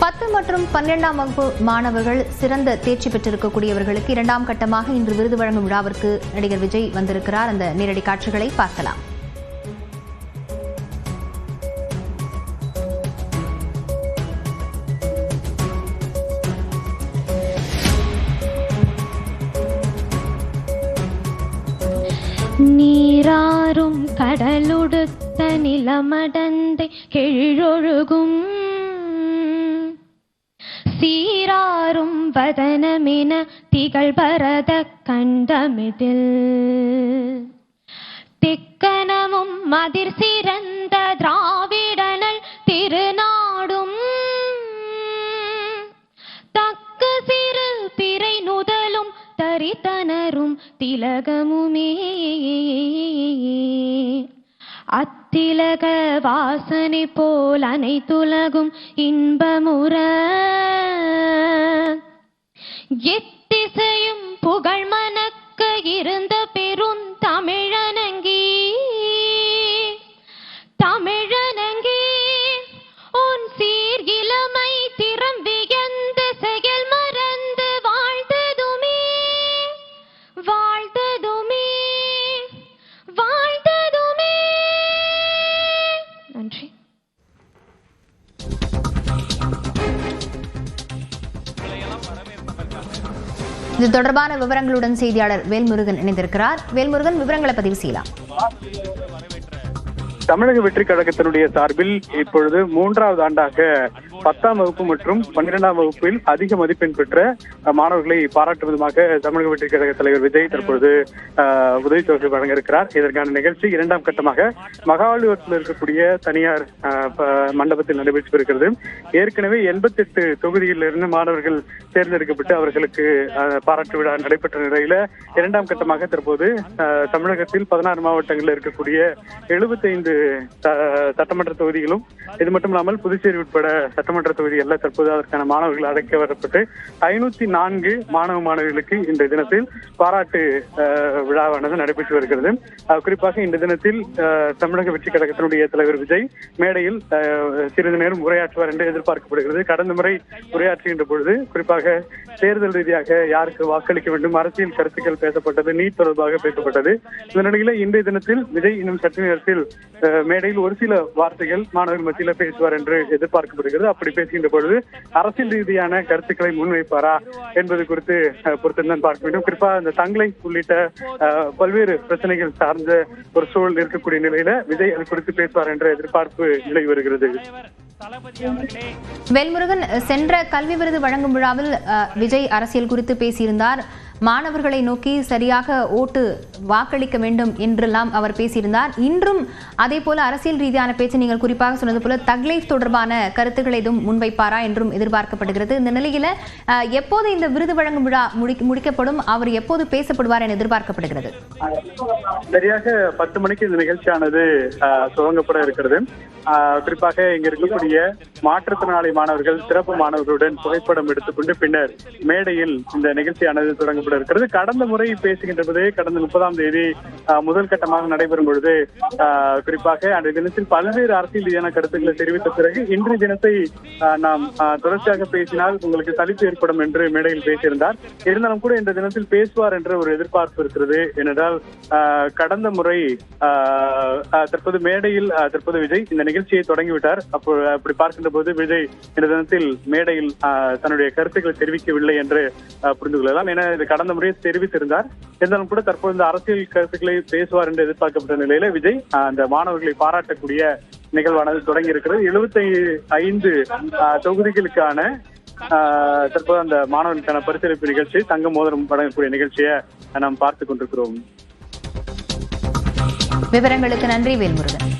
10 மற்றும் 12ஆம் வகுப்பு மாணவர்கள் சிறந்த தேர்ச்சி பெற்றிருக்கக்கூடியவர்களுக்கு 2ஆம் கட்டமாக இன்று விருது வழங்கும் விழாவிற்கு நடிகர் விஜய் வந்திருக்கிறார். அந்த நேரடி காட்சிகளை பார்க்கலாம். நீராறும் கடலுடுத்த நிலமடந்தை கெழொழுகும் சீராறும் வதனமென திகழ் பரத கண்டமிதில் திக்கனமும் மதிர் சிறந்த திராவிடனல் திருநாடும் தக்க சிறு பிறை நுதலும் தரித்தனரும் திலகமுமே அத்திலக வாசனை போல் அனைத்துலகும் இன்பமுற எத்திசையும் புகழ் மணக்க இருந்த பெரும் தமிழனங்கி உன் சீர் இளமை திறம் வியந்த செயல் மறந்து வாழ்ந்ததுமே நன்றி. இது தொடர்பான விவரங்களுடன் செய்தியாளர் வேல்முருகன் இணைந்திருக்கிறார். வேல்முருகன், விவரங்களை பதிவு செய்யலாம். தமிழக வெற்றி கழகத்தினுடைய சார்பில் இப்பொழுது 3வது ஆண்டாக 10ஆம் வகுப்பு மற்றும் 12ஆம் வகுப்பில் அதிக மதிப்பெண் பெற்ற மாணவர்களை பாராட்டும் விதமாக தமிழக வெற்றி கழக தலைவர் விஜய் தற்பொழுது உதவித்தொகை வழங்க இருக்கிறார். இதற்கான நிகழ்ச்சி 2ஆம் கட்டமாக மகாபலிபுரத்தில் இருக்கக்கூடிய தனியார் மண்டபத்தில் நடைபெற்று வருகிறது. ஏற்கனவே 88 தொகுதியிலிருந்து மாணவர்கள் தேர்ந்தெடுக்கப்பட்டு அவர்களுக்கு பாராட்டு விழா நடைபெற்ற நிலையில 2ஆம் கட்டமாக தற்போது தமிழகத்தில் 16 மாவட்டங்களில் இருக்கக்கூடிய 75 சட்டமன்ற தொகுதிகளும் இது மட்டும் இல்லாமல் புதுச்சேரி உட்பட சட்டமன்ற தொகுதிகளில் தற்போது அதற்கான மாணவர்கள் அழைக்க வரப்பட்டு 504 மாணவிகளுக்கு இந்த தினத்தில் பாராட்டு விழாவானது நடைபெற்று வருகிறது. குறிப்பாக இந்த தினத்தில் தமிழக வெற்றி கழகத்தினுடைய தலைவர் விஜய் மேடையில் சிறிது நேரம் உரையாற்றுவார் என்று எதிர்பார்க்கப்படுகிறது. கடந்த முறை உரையாற்றுகின்ற பொழுது குறிப்பாக தேர்தல் ரீதியாக யாருக்கு வாக்களிக்க வேண்டும், அரசியல் கருத்துக்கள் பேசப்பட்டது, நீட் தொடர்பாக பேசப்பட்டது. இந்த நிலையில இன்றைய தினத்தில் விஜய் இன்னும் சற்று நேரத்தில் மேடையில் ஒரு சில வார்த்தைகள் மாணவர்கள் மத்தியில் பேசுவார் என்று எதிர்பார்க்கப்படுகிறது. அப்படி பேசுகின்ற பொழுது அரசியல் ரீதியான கருத்துக்களை முன்வைப்பாரா என்பது குறித்து பொறுத்திருந்தான் பார்க்க வேண்டும். குறிப்பாக இந்த தங்களை உள்ளிட்ட பல்வேறு பிரச்சனைகள் சார்ந்த ஒரு சூழல் இருக்கக்கூடிய நிலையில விஜய் அது குறித்து பேசுவார் என்ற எதிர்பார்ப்பு நிலை வருகிறது. வேல்முருகன், சென்ற கல்வி விருது வழங்கும் விழாவில் விஜய் அரசியல் குறித்து பேசியிருந்தார். மாணவர்களை நோக்கி சரியாக ஓட்டு வாக்களிக்க வேண்டும் என்றெல்லாம் அவர் பேசியிருந்தார். இன்றும் அதே போல அரசியல் ரீதியான பேச்சு, நீங்கள் குறிப்பாக சொன்னது போல தக்லைஃப் தொடர்பான கருத்துக்களை எதுவும் முன்வைப்பாரா என்றும் எதிர்பார்க்கப்படுகிறது. இந்த நிலையில எப்போது இந்த விருது வழங்கும் விழா முடிக்கப்படும், அவர் எப்போது பேசப்படுவார் என எதிர்பார்க்கப்படுகிறது? சரியாக 10 மணிக்கு இந்த நிகழ்ச்சியானது துவங்கப்பட இருக்கிறது. குறிப்பாக இங்க இருக்கக்கூடிய மாற்றுத்திறனாளி மாணவர்கள், சிறப்பு மாணவர்களுடன் புகைப்படம் எடுத்துக்கொண்டு பின்னர் மேடையில் இந்த நிகழ்ச்சியானது தொடங்கப்பட இருக்கிறது. கடந்த முறை பேசுகின்ற போது கடந்த 30ஆம் தேதி முதல் கட்டமாக நடைபெறும் பொழுது குறிப்பாக அந்த தினத்தில் பல்வேறு அரசியல் ரீதியான கருத்துக்களை தெரிவித்த பிறகு இன்றைய தினத்தை நாம் தொடர்ச்சியாக பேசினால் உங்களுக்கு சலிப்பு ஏற்படும் என்று மேடையில் பேசியிருந்தார். இருந்தாலும் கூட இந்த தினத்தில் பேசுவார் என்ற ஒரு எதிர்பார்ப்பு இருக்கிறது. ஏனென்றால் கடந்த முறை தற்போது மேடையில் தற்போது விஜய் இந்த நிகழ்ச்சியை தொடங்கிவிட்டார். அப்படி பார்க்கின்ற போது விஜய் இந்த தினத்தில் மேடையில் தன்னுடைய கருத்துக்களை தெரிவிக்கவில்லை என்று புரிந்து கொள்ளலாம். என கடந்த முறையை தெரிவித்திருந்தார். இருந்தாலும் கூட தற்போது இந்த அரசியல் கருத்துக்களை பேசுவார் என்று எதிர்பார்க்கப்பட்ட நிலையில விஜய் அந்த மாணவர்களை பாராட்டக்கூடிய நிகழ்வானது தொடங்கி இருக்கிறது. 75 தொகுதிகளுக்கான தற்போது அந்த மாணவர்களுக்கான பரிசீலிப்பு நிகழ்ச்சி, தங்க மோதிரம் வழங்கக்கூடிய நிகழ்ச்சியை நாம் பார்த்துக் கொண்டிருக்கிறோம். விவரங்களுக்கு நன்றி வேல்முருகன்.